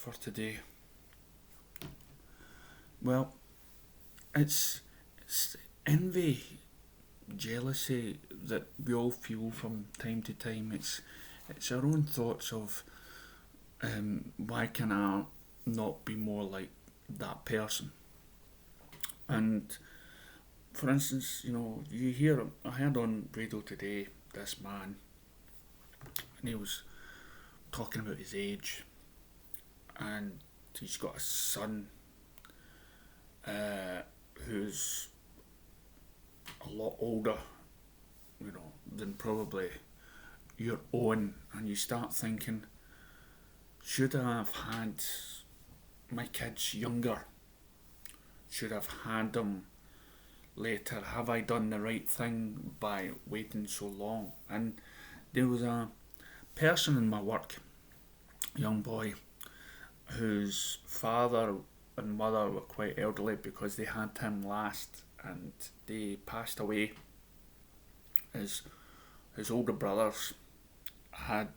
for today? Well, it's envy, jealousy that we all feel from time to time. It's our own thoughts of why can I not be more like that person? And for instance, I heard on radio today this man, and he was talking about his age, and he's got a son who's a lot older, than probably your own, and you start thinking, should I have had my kids younger? Should I have had them later? Have I done the right thing by waiting so long? And there was a person in my work, a young boy, whose father and mother were quite elderly because they had him last and they passed away. His older brothers had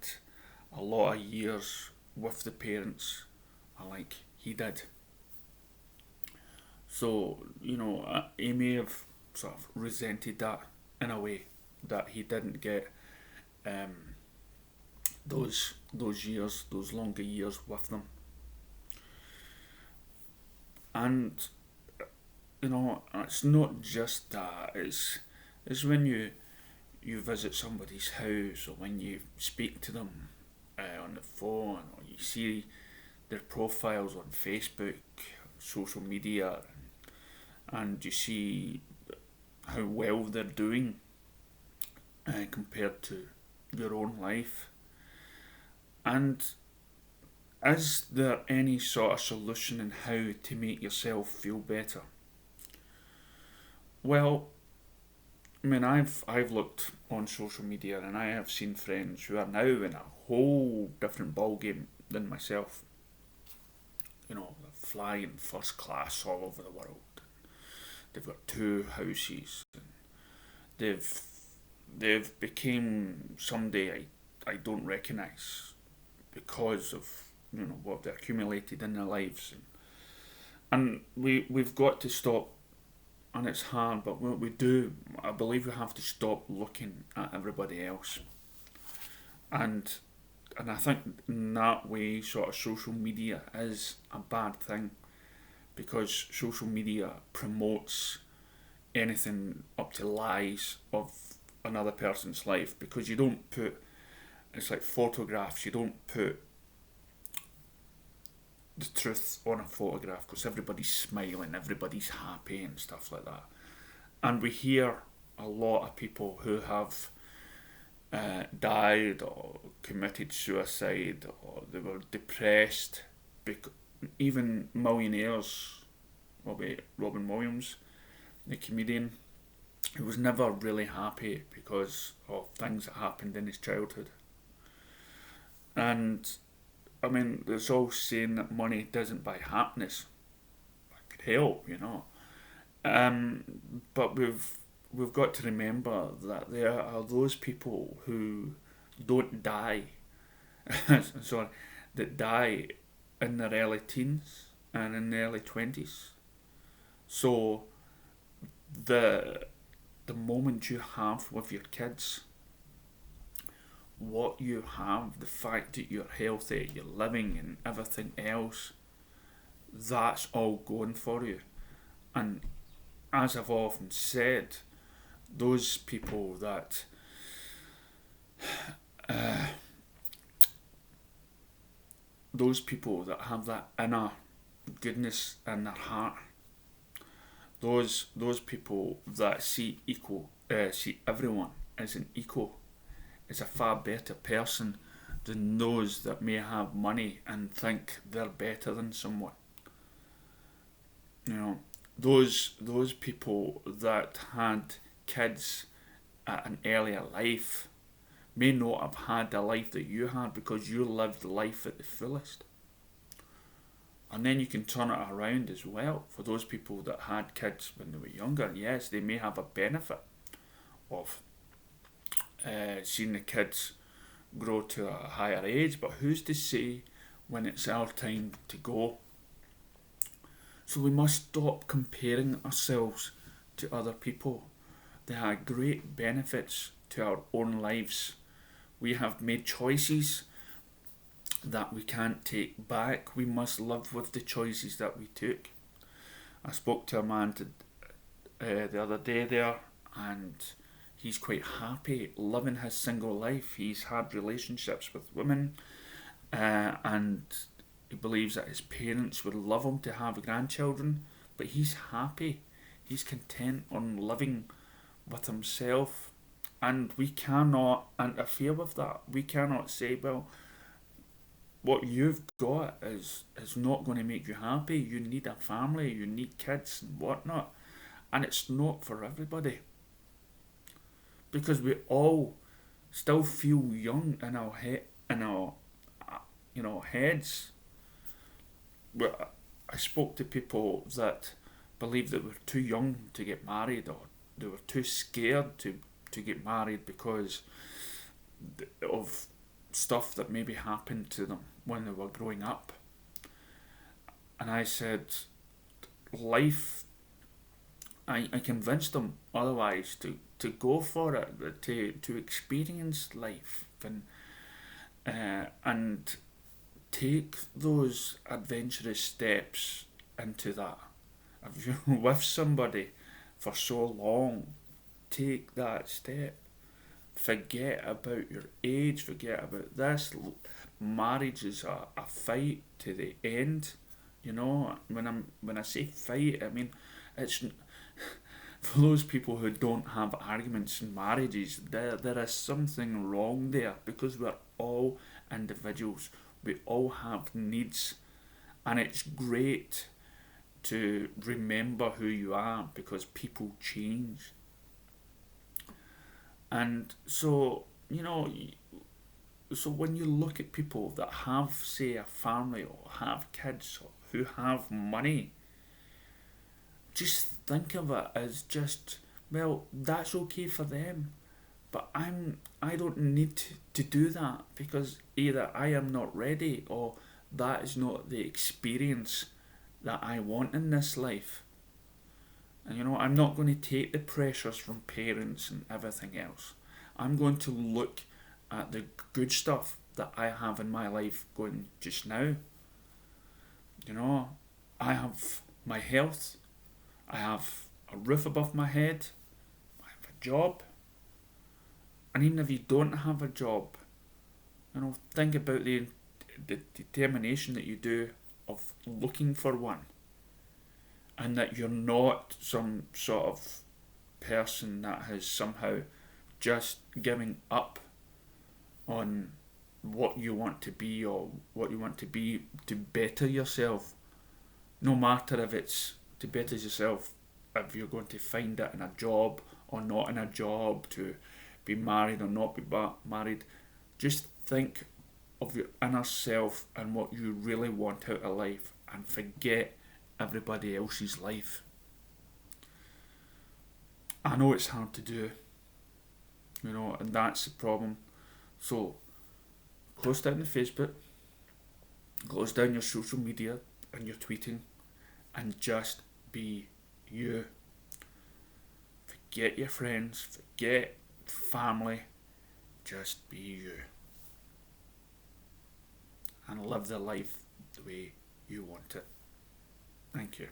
a lot of years with the parents, like he did. So, he may have sort of resented that in a way, that he didn't get those years, those longer years with them. And it's not just that. It's when you visit somebody's house, or when you speak to them on the phone, or you see their profiles on Facebook, social media, and you see how well they're doing compared to your own life. And is there any sort of solution in how to make yourself feel better? Well, I mean, I've looked on social media, and I have seen friends who are now in a whole different ballgame than myself. They're flying first class all over the world. They've got two houses. And they've became somebody I don't recognise because of what they accumulated in their lives. And we've got to stop. And it's hard, but what we do, I believe we have to stop looking at everybody else. And I think in that way, sort of social media is a bad thing, because social media promotes anything up to lies of another person's life, because you don't put, it's like photographs, you don't put the truth on a photograph, because everybody's smiling, everybody's happy and stuff like that. And we hear a lot of people who have died or committed suicide, or they were depressed. Even millionaires, Robin Williams, the comedian, he was never really happy because of things that happened in his childhood. And I mean, there's all saying that money doesn't buy happiness. That could help, But we've got to remember that there are those people who don't die, sorry, that die in their early teens and in their early 20s. So the moment you have with your kids, what you have, the fact that you're healthy, you're living, and everything else, that's all going for you. And as I've often said, those people that have that inner goodness in their heart, those people that see everyone as an equal, is a far better person than those that may have money and think they're better than someone. Those people that had kids at an earlier life may not have had the life that you had, because you lived life at the fullest. And then you can turn it around as well for those people that had kids when they were younger. Yes, they may have a benefit of seeing the kids grow to a higher age, but who's to say when it's our time to go. So we must stop comparing ourselves to other people. There are great benefits to our own lives. We have made choices that we can't take back. We must live with the choices that we took. I spoke to a man the other day there, and he's quite happy living his single life. He's had relationships with women, and he believes that his parents would love him to have grandchildren, but he's happy. He's content on living with himself, and we cannot interfere with that. We cannot say, well, what you've got is not going to make you happy. You need a family, you need kids and whatnot, and it's not for everybody, because we all still feel young in our heads. Well, I spoke to people that believe that we're too young to get married, or they were too scared to get married because of stuff that maybe happened to them when they were growing up. And I said, life, I convinced them otherwise to go for it, to experience life, and take those adventurous steps into that. If you're with somebody for so long, take that step. Forget about your age, forget about this. Marriage is a fight to the end. You know, when I say fight, I mean it's for those people who don't have arguments in marriages. There is something wrong there, because we're all individuals. We all have needs, and it's great to remember who you are, because people change. And so, so when you look at people that have, say, a family or have kids or who have money, just think of it as just, well, that's okay for them, but I don't need to do that, because either I am not ready, or that is not the experience that I want in this life. And I'm not going to take the pressures from parents and everything else. I'm going to look at the good stuff that I have in my life going just now. I have my health, I have a roof above my head, I have a job. And even if you don't have a job, think about the determination that you do of looking for one, and that you're not some sort of person that has somehow just giving up on what you want to be, or what you want to be to better yourself. No matter if it's to better yourself, if you're going to find it in a job or not in a job, to be married or not be married, just think of your inner self and what you really want out of life, and forget everybody else's life. I know it's hard to do, and that's the problem. So, close down the Facebook, close down your social media and your tweeting, and just be you. Forget your friends, forget family, just be you. And live the life the way you want it. Thank you.